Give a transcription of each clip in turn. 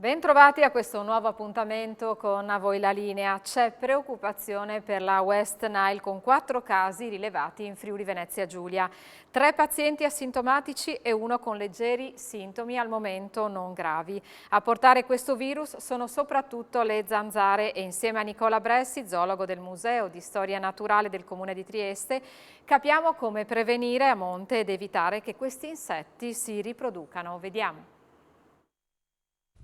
Bentrovati a questo nuovo appuntamento con A Voi la Linea. C'è preoccupazione per la West Nile con 4 casi rilevati in Friuli Venezia Giulia. 3 pazienti asintomatici e 1 con leggeri sintomi, al momento non gravi. A portare questo virus sono soprattutto le zanzare e insieme a Nicola Bressi, zoologo del Museo di Storia Naturale del Comune di Trieste, capiamo come prevenire a monte ed evitare che questi insetti si riproducano. Vediamo.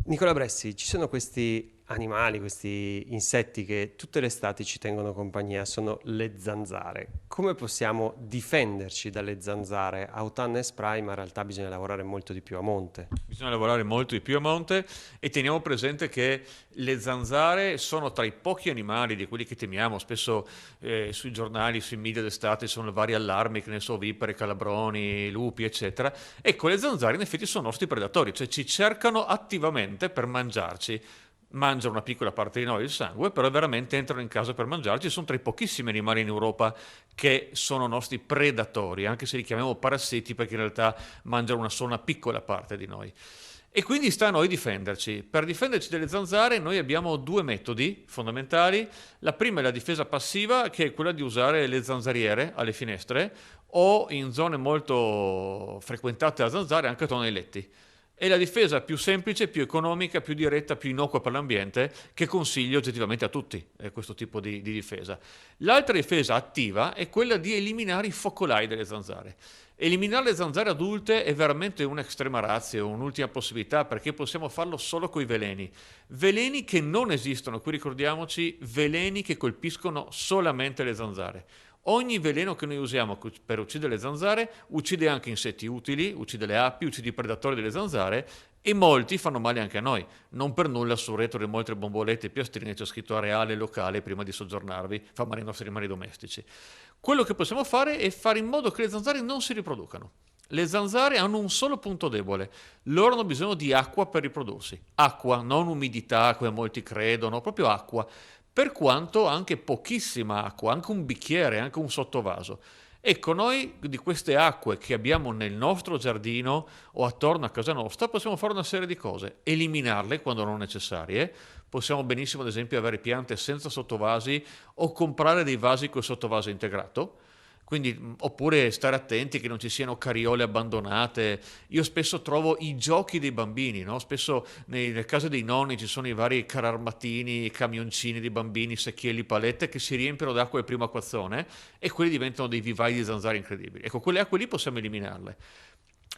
Nicola Bressi, ci sono questi animali, questi insetti che tutte le estati ci tengono compagnia, sono le zanzare. Come possiamo difenderci dalle zanzare? Autunno e spray, ma in realtà bisogna lavorare molto di più a monte. Bisogna lavorare molto di più a monte e teniamo presente che le zanzare sono tra i pochi animali di quelli che temiamo. Spesso sui giornali, sui media d'estate sono vari allarmi, che ne so, vipere, calabroni, lupi, eccetera. Ecco, le zanzare in effetti sono nostri predatori, cioè ci cercano attivamente per mangiarci. Mangiano una piccola parte di noi il sangue, però veramente entrano in casa per mangiarci. Sono tra i pochissimi animali in Europa che sono nostri predatori, anche se li chiamiamo parassiti perché in realtà mangiano una sola piccola parte di noi. E quindi sta a noi difenderci. Per difenderci dalle zanzare noi abbiamo 2 metodi fondamentali. La prima è la difesa passiva, che è quella di usare le zanzariere alle finestre o in zone molto frequentate da zanzare anche attorno ai letti. È la difesa più semplice, più economica, più diretta, più innocua per l'ambiente, che consiglio oggettivamente a tutti, questo tipo di difesa. L'altra difesa attiva è quella di eliminare i focolai delle zanzare. Eliminare le zanzare adulte è veramente un'estrema ratio, un'ultima possibilità, perché possiamo farlo solo con i veleni. Veleni che non esistono, qui ricordiamoci, veleni che colpiscono solamente le zanzare. Ogni veleno che noi usiamo per uccidere le zanzare uccide anche insetti utili, uccide le api, uccide i predatori delle zanzare e molti fanno male anche a noi. Non per nulla sul retro di molte bombolette e piastrine c'è scritto areale locale prima di soggiornarvi, fa male ai nostri animali domestici. Quello che possiamo fare è fare in modo che le zanzare non si riproducano. Le zanzare hanno un solo punto debole, loro hanno bisogno di acqua per riprodursi. Acqua, non umidità come molti credono, proprio acqua. Per quanto anche pochissima acqua, anche un bicchiere, anche un sottovaso. Ecco, noi di queste acque che abbiamo nel nostro giardino o attorno a casa nostra possiamo fare una serie di cose. Eliminarle quando non necessarie. Possiamo benissimo, ad esempio, avere piante senza sottovasi o comprare dei vasi con sottovaso integrato. Quindi, oppure stare attenti che non ci siano cariole abbandonate. Io spesso trovo i giochi dei bambini, no? Spesso nelle case dei nonni ci sono i vari cararmatini, camioncini di bambini, secchielli, palette che si riempiono d'acqua al primo acquazzone e quelli diventano dei vivai di zanzare incredibili. Ecco, quelle acque lì possiamo eliminarle.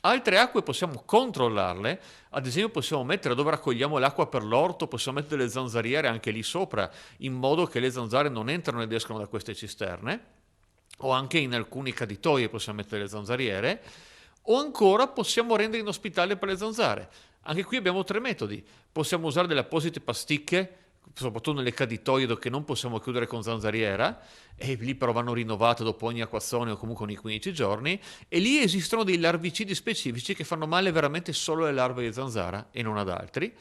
Altre acque possiamo controllarle, ad esempio possiamo mettere dove raccogliamo l'acqua per l'orto, possiamo mettere le zanzariere anche lì sopra, in modo che le zanzare non entrano ed escono da queste cisterne. O anche in alcuni caditoie possiamo mettere le zanzariere, o ancora possiamo rendere inospitale per le zanzare. Anche qui abbiamo 3 metodi. Possiamo usare delle apposite pasticche, soprattutto nelle caditoie dove non possiamo chiudere con zanzariera, e lì però vanno rinnovate dopo ogni acquazzone o comunque ogni 15 giorni, e lì esistono dei larvicidi specifici che fanno male veramente solo alle larve di zanzara e non ad altri.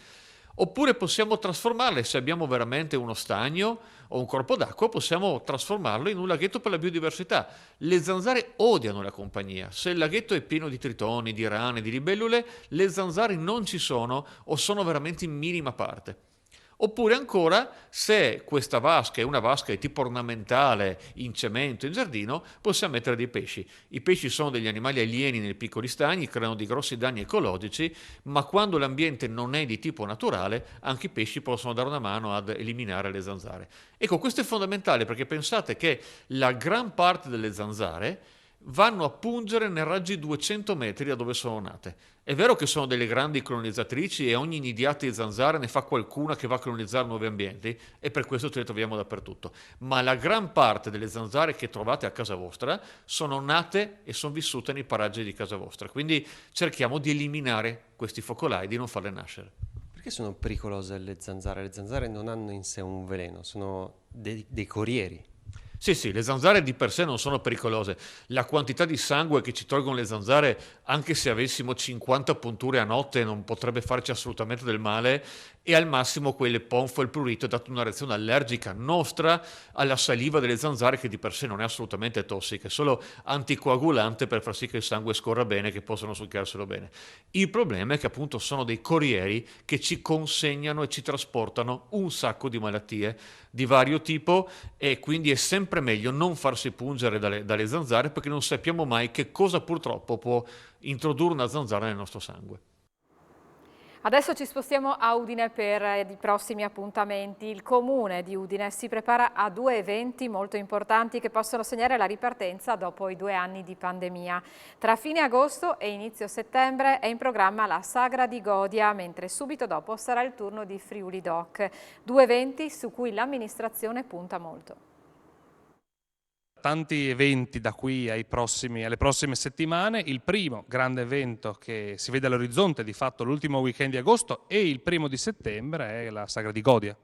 Oppure possiamo trasformarle, se abbiamo veramente uno stagno o un corpo d'acqua, possiamo trasformarlo in un laghetto per la biodiversità. Le zanzare odiano la compagnia. Se il laghetto è pieno di tritoni, di rane, di libellule, le zanzare non ci sono o sono veramente in minima parte. Oppure ancora, se questa vasca è una vasca di tipo ornamentale in cemento in giardino, possiamo mettere dei pesci. I pesci sono degli animali alieni nei piccoli stagni, creano dei grossi danni ecologici, ma quando l'ambiente non è di tipo naturale, anche i pesci possono dare una mano ad eliminare le zanzare. Ecco, questo è fondamentale perché pensate che la gran parte delle zanzare vanno a pungere nei raggi 200 metri da dove sono nate. È vero che sono delle grandi colonizzatrici e ogni nidiata di zanzare ne fa qualcuna che va a colonizzare nuovi ambienti e per questo ce le troviamo dappertutto. Ma la gran parte delle zanzare che trovate a casa vostra sono nate e sono vissute nei paraggi di casa vostra. Quindi cerchiamo di eliminare questi focolai, di non farle nascere. Perché sono pericolose le zanzare? Le zanzare non hanno in sé un veleno, sono dei corrieri. Sì, le zanzare di per sé non sono pericolose. La quantità di sangue che ci tolgono le zanzare, anche se avessimo 50 punture a notte, non potrebbe farci assolutamente del male e al massimo quelle ponfo e il prurito è dato una reazione allergica nostra alla saliva delle zanzare, che di per sé non è assolutamente tossica, è solo anticoagulante per far sì che il sangue scorra bene, che possano succhiarselo bene. Il problema è che appunto sono dei corrieri che ci consegnano e ci trasportano un sacco di malattie di vario tipo, e quindi è sempre meglio non farsi pungere dalle zanzare, perché non sappiamo mai che cosa purtroppo può introdurre una zanzara nel nostro sangue. Adesso ci spostiamo a Udine per i prossimi appuntamenti. Il Comune di Udine si prepara a 2 eventi molto importanti che possono segnare la ripartenza dopo i 2 anni di pandemia. Tra fine agosto e inizio settembre è in programma la Sagra di Godia, mentre subito dopo sarà il turno di Friuli Doc. 2 eventi su cui l'amministrazione punta molto. Tanti eventi da qui alle prossime settimane. Il primo grande evento che si vede all'orizzonte, di fatto l'ultimo weekend di agosto e il 1° di settembre, è la Sagra di Godia.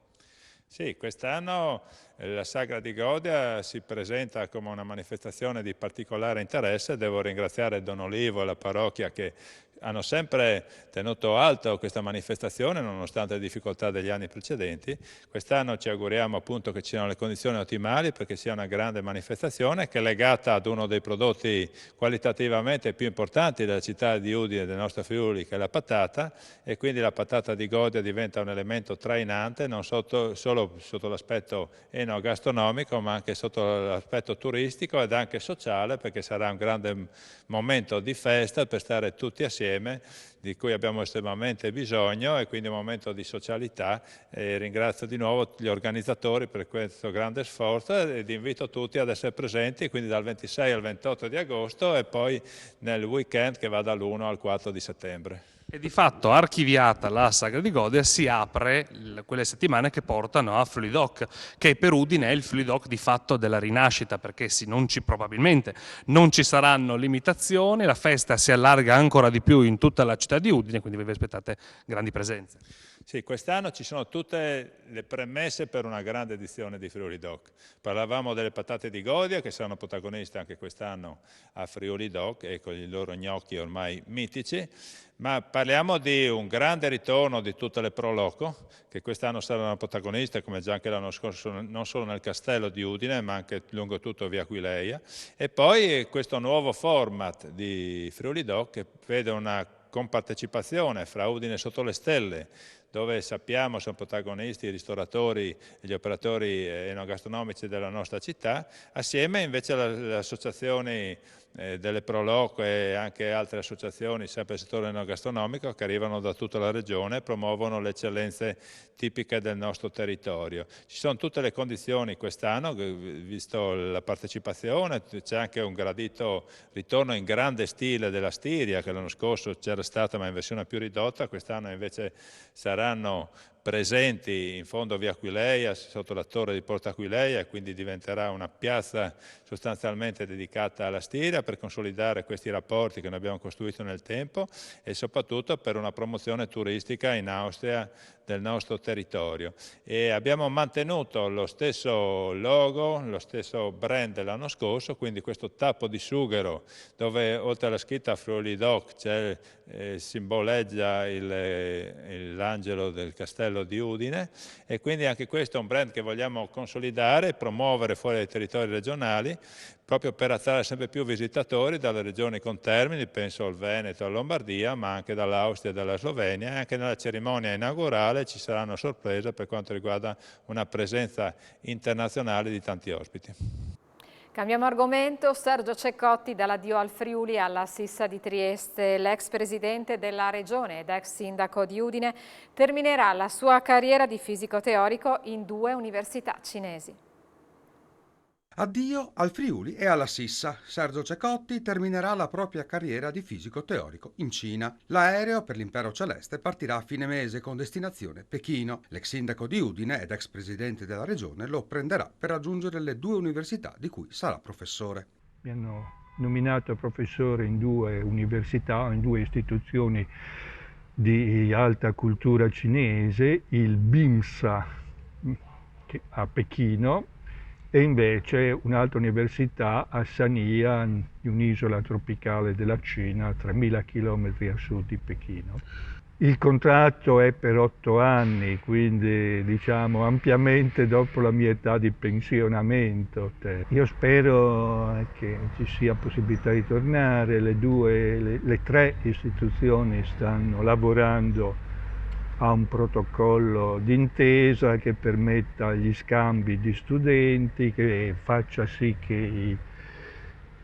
Sì, quest'anno la Sagra di Godia si presenta come una manifestazione di particolare interesse. Devo ringraziare Don Olivo e la parrocchia che hanno sempre tenuto alto questa manifestazione nonostante le difficoltà degli anni precedenti. Quest'anno ci auguriamo appunto che ci siano le condizioni ottimali perché sia una grande manifestazione che è legata ad uno dei prodotti qualitativamente più importanti della città di Udine e del nostro Friuli, che è la patata, e quindi la patata di Godia diventa un elemento trainante non solo sotto l'aspetto enogastronomico ma anche sotto l'aspetto turistico ed anche sociale, perché sarà un grande momento di festa per stare tutti assieme, di cui abbiamo estremamente bisogno, e quindi un momento di socialità. Ringrazio di nuovo gli organizzatori per questo grande sforzo ed invito tutti ad essere presenti quindi dal 26 al 28 di agosto e poi nel weekend che va dall'1 al 4 di settembre. E di fatto, archiviata la Sagra di Godia, si apre quelle settimane che portano a Friuli Doc, che per Udine è il Friuli Doc di fatto della rinascita, perché probabilmente non ci saranno limitazioni, la festa si allarga ancora di più in tutta la città di Udine, quindi vi aspettate grandi presenze. Sì, quest'anno ci sono tutte le premesse per una grande edizione di Friuli Doc. Parlavamo delle patate di Godia che saranno protagoniste anche quest'anno a Friuli Doc e con i loro gnocchi ormai mitici, ma parliamo di un grande ritorno di tutte le Pro Loco che quest'anno saranno protagoniste, come già anche l'anno scorso, non solo nel castello di Udine ma anche lungo tutto via Aquileia, e poi questo nuovo format di Friuli Doc che vede una compartecipazione fra Udine sotto le stelle, dove sappiamo sono protagonisti i ristoratori e gli operatori enogastronomici della nostra città, assieme invece alle associazioni delle Pro Loco e anche altre associazioni sempre del settore enogastronomico che arrivano da tutta la regione e promuovono le eccellenze tipiche del nostro territorio. Ci sono tutte le condizioni quest'anno, visto la partecipazione, c'è anche un gradito ritorno in grande stile della Stiria che l'anno scorso c'era stata ma in versione più ridotta, quest'anno invece saranno presenti in fondo via Aquileia, sotto la torre di Porta Aquileia, e quindi diventerà una piazza sostanzialmente dedicata alla Stiria per consolidare questi rapporti che noi abbiamo costruito nel tempo e soprattutto per una promozione turistica in Austria del nostro territorio. E abbiamo mantenuto lo stesso logo, lo stesso brand dell'anno scorso, quindi questo tappo di sughero dove oltre alla scritta Friuli Doc simboleggia l'angelo del castello di Udine, e quindi anche questo è un brand che vogliamo consolidare e promuovere fuori dai territori regionali proprio per attrarre sempre più visitatori dalle regioni contermini, penso al Veneto e alla Lombardia, ma anche dall'Austria e dalla Slovenia, e anche nella cerimonia inaugurale ci saranno sorprese per quanto riguarda una presenza internazionale di tanti ospiti. Cambiamo argomento. Sergio Ceccotti dà l'addio al Friuli alla Sissa di Trieste. L'ex presidente della regione ed ex sindaco di Udine terminerà la sua carriera di fisico teorico in 2 università cinesi. Addio al Friuli e alla Sissa. Sergio Ceccotti terminerà la propria carriera di fisico teorico in Cina. L'aereo per l'Impero Celeste partirà a fine mese con destinazione Pechino. L'ex sindaco di Udine ed ex presidente della regione lo prenderà per raggiungere le 2 università di cui sarà professore. Mi hanno nominato professore in 2 università, in 2 istituzioni di alta cultura cinese, il BIMSA a Pechino e invece un'altra università a Sanya, in un'isola tropicale della Cina, a 3.000 km a sud di Pechino. Il contratto è per 8 anni, quindi diciamo ampiamente dopo la mia età di pensionamento. Io spero che ci sia possibilità di tornare, le tre istituzioni stanno lavorando a un protocollo d'intesa che permetta gli scambi di studenti, che faccia sì che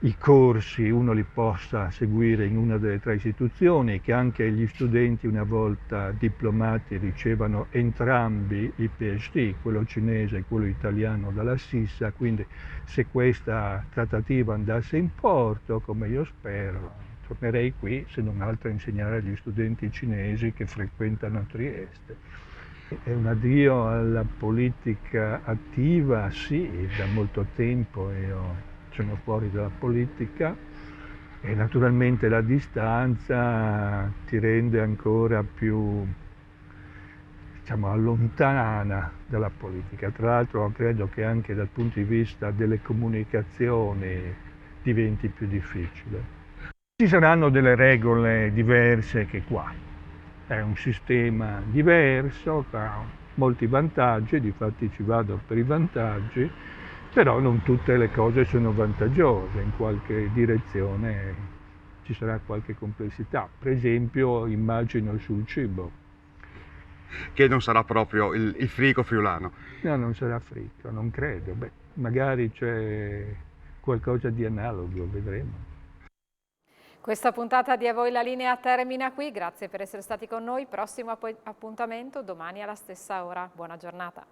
i corsi uno li possa seguire in una delle tre istituzioni, che anche gli studenti una volta diplomati ricevano entrambi i PhD, quello cinese e quello italiano dalla SISSA, quindi se questa trattativa andasse in porto, come io spero, tornerei qui, se non altro a insegnare agli studenti cinesi che frequentano Trieste. È un addio alla politica attiva, sì, da molto tempo io sono fuori dalla politica e naturalmente la distanza ti rende ancora più, diciamo, allontana dalla politica. Tra l'altro credo che anche dal punto di vista delle comunicazioni diventi più difficile. Ci saranno delle regole diverse che qua. È un sistema diverso, ha molti vantaggi, difatti ci vado per i vantaggi, però non tutte le cose sono vantaggiose, in qualche direzione ci sarà qualche complessità. Per esempio immagino sul cibo. Che non sarà proprio il frigo friulano. No, non sarà frigo, non credo. Beh, magari c'è qualcosa di analogo, vedremo. Questa puntata di A Voi la Linea termina qui, grazie per essere stati con noi, prossimo appuntamento domani alla stessa ora, buona giornata.